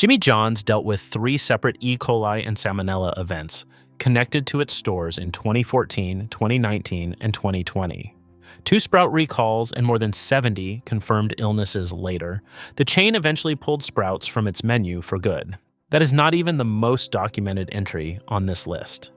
Jimmy John's dealt with 3 separate E. coli and salmonella events connected to its stores in 2014, 2019, and 2020. 2 Sprout recalls and more than 70 confirmed illnesses later, the chain eventually pulled Sprouts from its menu for good. That is not even the most documented entry on this list.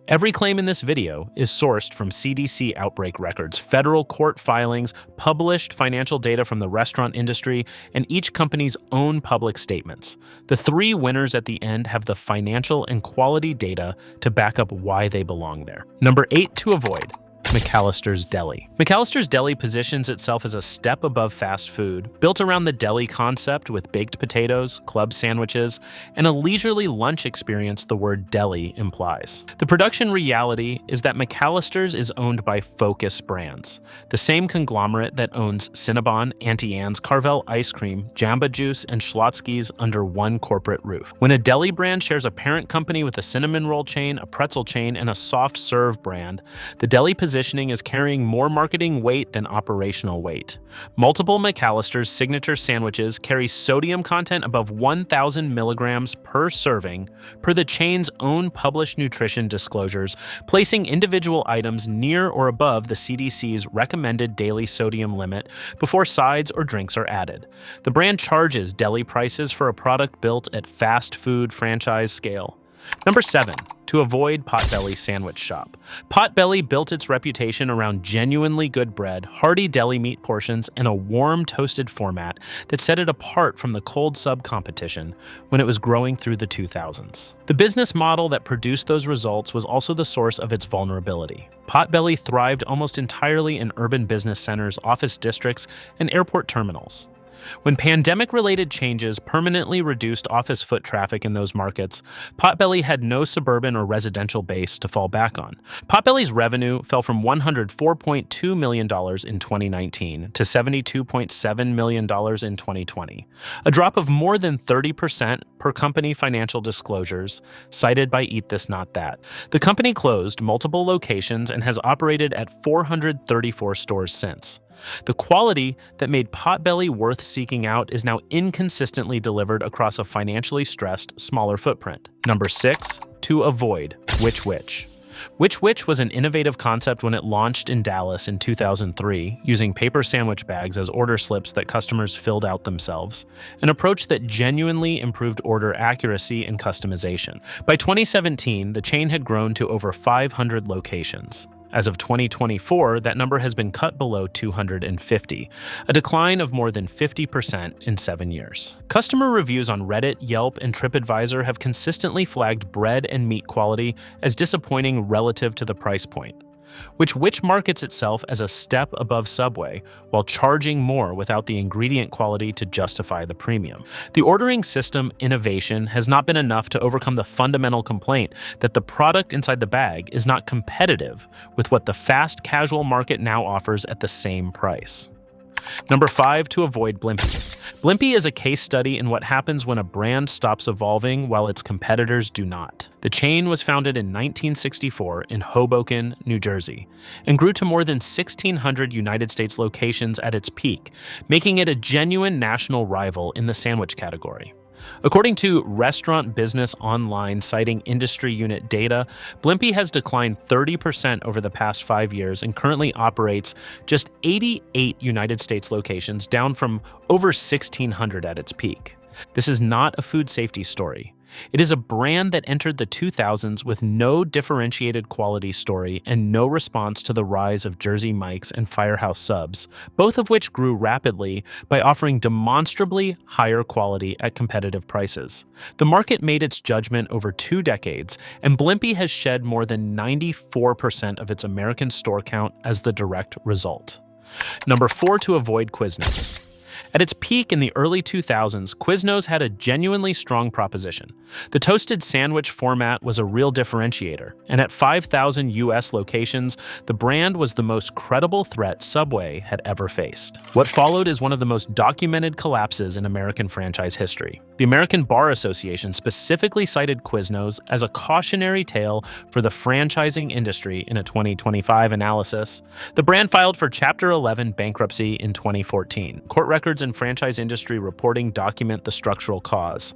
Every claim in this video is sourced from CDC outbreak records, federal court filings, published financial data from the restaurant industry, and each company's own public statements. The 3 winners at the end have the financial and quality data to back up why they belong there. Number 8 to avoid. Mcalister's Deli. Mcalister's Deli positions itself as a step above fast food, built around the deli concept with baked potatoes, club sandwiches, and a leisurely lunch experience the word deli implies. The production reality is that Mcalister's is owned by Focus Brands, the same conglomerate that owns Cinnabon, Auntie Anne's, Carvel Ice Cream, Jamba Juice, and Schlotzsky's under one corporate roof. When a deli brand shares a parent company with a cinnamon roll chain, a pretzel chain, and a soft serve brand, the deli positioning is carrying more marketing weight than operational weight. Multiple Mcalister's signature sandwiches carry sodium content above 1,000 milligrams per serving, per the chain's own published nutrition disclosures, placing individual items near or above the CDC's recommended daily sodium limit before sides or drinks are added. The brand charges deli prices for a product built at fast food franchise scale. Number 7. To avoid Potbelly sandwich shop. Potbelly built its reputation around genuinely good bread, hearty deli meat portions, and a warm toasted format that set it apart from the cold sub competition when it was growing through the 2000s. The business model that produced those results was also the source of its vulnerability. Potbelly thrived almost entirely in urban business centers, office districts, and airport terminals. When pandemic-related changes permanently reduced office foot traffic in those markets, Potbelly had no suburban or residential base to fall back on. Potbelly's revenue fell from $104.2 million in 2019 to $72.7 million in 2020, a drop of more than 30% per company financial disclosures cited by Eat This Not That. The company closed multiple locations and has operated at 434 stores since. The quality that made Potbelly worth seeking out is now inconsistently delivered across a financially stressed, smaller footprint. Number 6. To avoid. Wich. Wich was an innovative concept when it launched in Dallas in 2003, using paper sandwich bags as order slips that customers filled out themselves, an approach that genuinely improved order accuracy and customization. By 2017, the chain had grown to over 500 locations. As of 2024, that number has been cut below 250, a decline of more than 50% in 7 years. Customer reviews on Reddit, Yelp, and TripAdvisor have consistently flagged bread and meat quality as disappointing relative to the price point. Wich markets itself as a step above Subway, while charging more without the ingredient quality to justify the premium. The ordering system innovation has not been enough to overcome the fundamental complaint that the product inside the bag is not competitive with what the fast casual market now offers at the same price. Number 5. To avoid Blimpy. Blimpy is a case study in what happens when a brand stops evolving while its competitors do not. The chain was founded in 1964 in Hoboken, New Jersey, and grew to more than 1,600 United States locations at its peak, making it a genuine national rival in the sandwich category. According to Restaurant Business Online citing industry unit data, Blimpy has declined 30% over the past 5 years and currently operates just 88 United States locations, down from over 1,600 at its peak. This is not a food safety story. It is a brand that entered the 2000s with no differentiated quality story and no response to the rise of Jersey Mike's and Firehouse Subs, both of which grew rapidly by offering demonstrably higher quality at competitive prices. The market made its judgment over 2 decades, and Blimpy has shed more than 94% of its American store count as the direct result. Number 4. To avoid Quiznos. At its peak in the early 2000s, Quiznos had a genuinely strong proposition. The toasted sandwich format was a real differentiator, and at 5,000 US locations, the brand was the most credible threat Subway had ever faced. What followed is one of the most documented collapses in American franchise history. The American Bar Association specifically cited Quiznos as a cautionary tale for the franchising industry in a 2025 analysis. The brand filed for Chapter 11 bankruptcy in 2014. Court records and franchise industry reporting document the structural cause.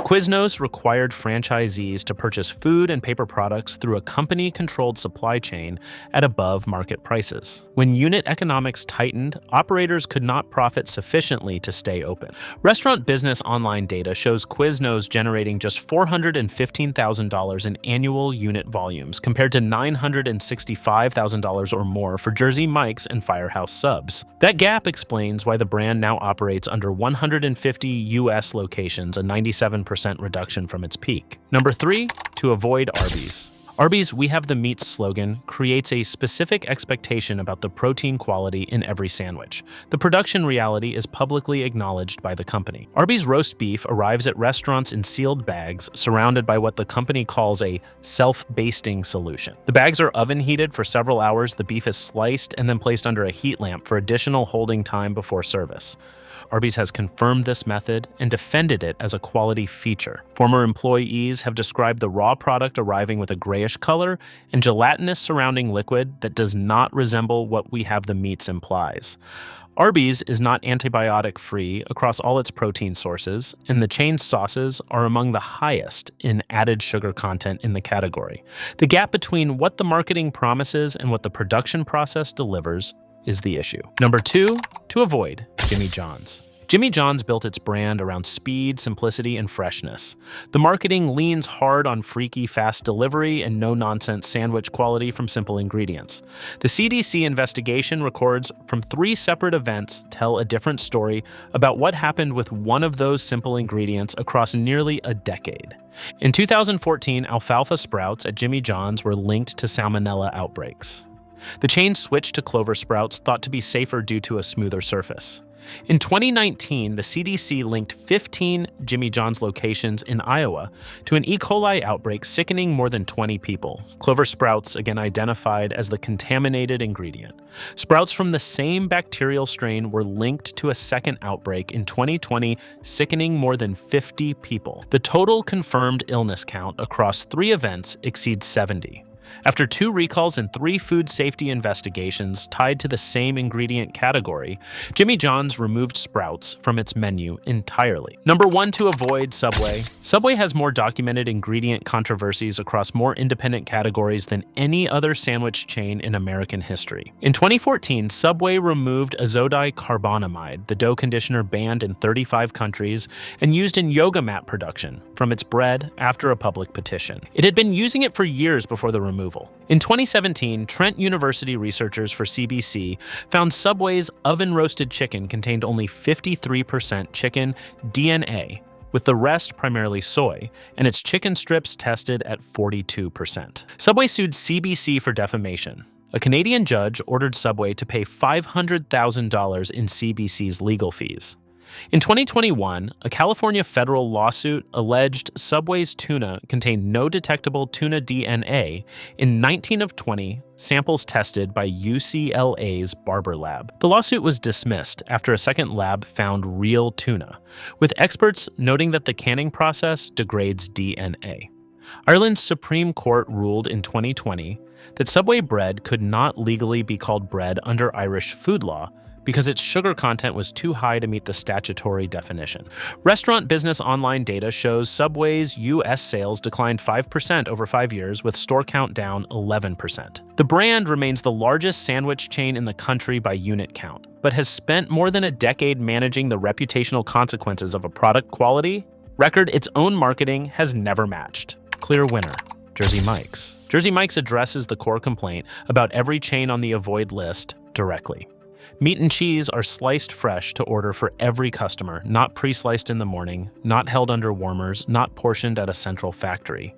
Quiznos required franchisees to purchase food and paper products through a company-controlled supply chain at above-market prices. When unit economics tightened, operators could not profit sufficiently to stay open. Restaurant business online data shows Quiznos generating just $415,000 in annual unit volumes compared to $965,000 or more for Jersey Mike's and Firehouse Subs. That gap explains why the brand now operates under 150 U.S. locations, a 97% reduction from its peak. Number 3, to avoid Arby's. Arby's "We Have the Meats" slogan creates a specific expectation about the protein quality in every sandwich. The production reality is publicly acknowledged by the company. Arby's roast beef arrives at restaurants in sealed bags surrounded by what the company calls a self-basting solution. The bags are oven heated for several hours, the beef is sliced and then placed under a heat lamp for additional holding time before service. Arby's has confirmed this method and defended it as a quality feature. Former employees have described the raw product arriving with a grayish color and gelatinous surrounding liquid that does not resemble what "We Have the Meats" implies. Arby's is not antibiotic-free across all its protein sources, and the chain's sauces are among the highest in added sugar content in the category. The gap between what the marketing promises and what the production process delivers is the issue. Number 2, to avoid Jimmy John's. Jimmy John's built its brand around speed, simplicity, and freshness. The marketing leans hard on freaky fast delivery and no-nonsense sandwich quality from simple ingredients. The CDC investigation records from 3 separate events tell a different story about what happened with one of those simple ingredients across nearly a decade. In 2014, alfalfa sprouts at Jimmy John's were linked to salmonella outbreaks. The chain switched to clover sprouts, thought to be safer due to a smoother surface. In 2019, the CDC linked 15 Jimmy John's locations in Iowa to an E. coli outbreak sickening more than 20 people. Clover sprouts again identified as the contaminated ingredient. Sprouts from the same bacterial strain were linked to a second outbreak in 2020, sickening more than 50 people. The total confirmed illness count across 3 events exceeds 70. After 2 recalls and 3 food safety investigations tied to the same ingredient category, Jimmy John's removed sprouts from its menu entirely. Number 1, to avoid Subway. Subway has more documented ingredient controversies across more independent categories than any other sandwich chain in American history. In 2014, Subway removed azodicarbonamide, the dough conditioner banned in 35 countries and used in yoga mat production, from its bread after a public petition. It had been using it for years before the removal. In 2017, Trent University researchers for CBC found Subway's oven-roasted chicken contained only 53% chicken DNA, with the rest primarily soy, and its chicken strips tested at 42%. Subway sued CBC for defamation. A Canadian judge ordered Subway to pay $500,000 in CBC's legal fees. In 2021, a California federal lawsuit alleged Subway's tuna contained no detectable tuna DNA in 19 of 20 samples tested by UCLA's Barber Lab. The lawsuit was dismissed after a second lab found real tuna, with experts noting that the canning process degrades DNA. Ireland's Supreme Court ruled in 2020 that Subway bread could not legally be called bread under Irish food law because its sugar content was too high to meet the statutory definition. Restaurant business online data shows Subway's U.S. sales declined 5% over 5 years, with store count down 11%. The brand remains the largest sandwich chain in the country by unit count, but has spent more than a decade managing the reputational consequences of a product quality record its own marketing has never matched. Clear winner: Jersey Mike's. Jersey Mike's addresses the core complaint about every chain on the avoid list directly. Meat and cheese are sliced fresh to order for every customer, not pre-sliced in the morning, not held under warmers, not portioned at a central factory.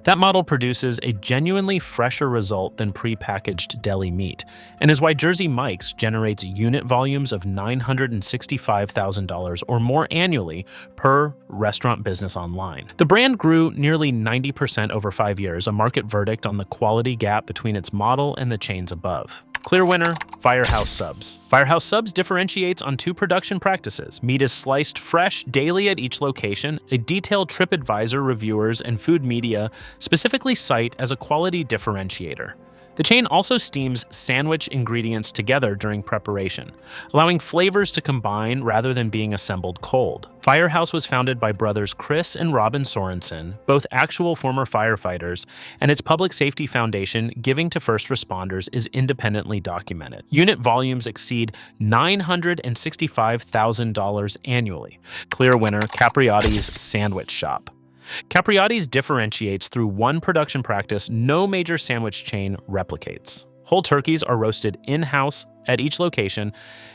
That model produces a genuinely fresher result than pre-packaged deli meat, and is why Jersey Mike's generates unit volumes of $965,000 or more annually per Restaurant Business Online. The brand grew nearly 90% over 5 years, a market verdict on the quality gap between its model and the chains above. Clear winner: Firehouse Subs. Firehouse Subs differentiates on 2 production practices. Meat is sliced fresh daily at each location. A detailed TripAdvisor reviewers and food media specifically cite as a quality differentiator. The chain also steams sandwich ingredients together during preparation, allowing flavors to combine rather than being assembled cold. Firehouse was founded by brothers Chris and Robin Sorensen, both actual former firefighters, and its public safety foundation, Giving to First Responders, is independently documented. Unit volumes exceed $965,000 annually. Clear winner, Capriotti's Sandwich Shop. Capriotti's differentiates through one production practice no major sandwich chain replicates. Whole turkeys are roasted in-house at each location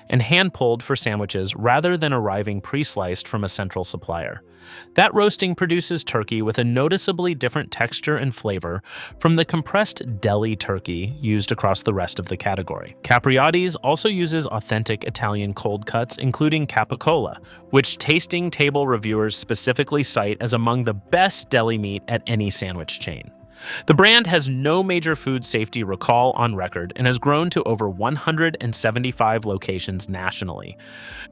and hand-pulled for sandwiches rather than arriving pre-sliced from a central supplier. That roasting produces turkey with a noticeably different texture and flavor from the compressed Deli turkey used across the rest of the category. Capriotti's also uses authentic Italian cold cuts, including capicola, which tasting table reviewers specifically cite as among the best deli meat at any sandwich chain. The brand has no major food safety recall on record and has grown to over 175 locations nationally.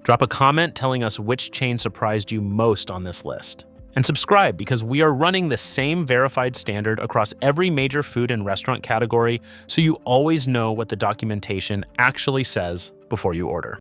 Drop a comment telling us which chain surprised you most on this list. And subscribe, because we are running the same verified standard across every major food and restaurant category, so you always know what the documentation actually says before you order.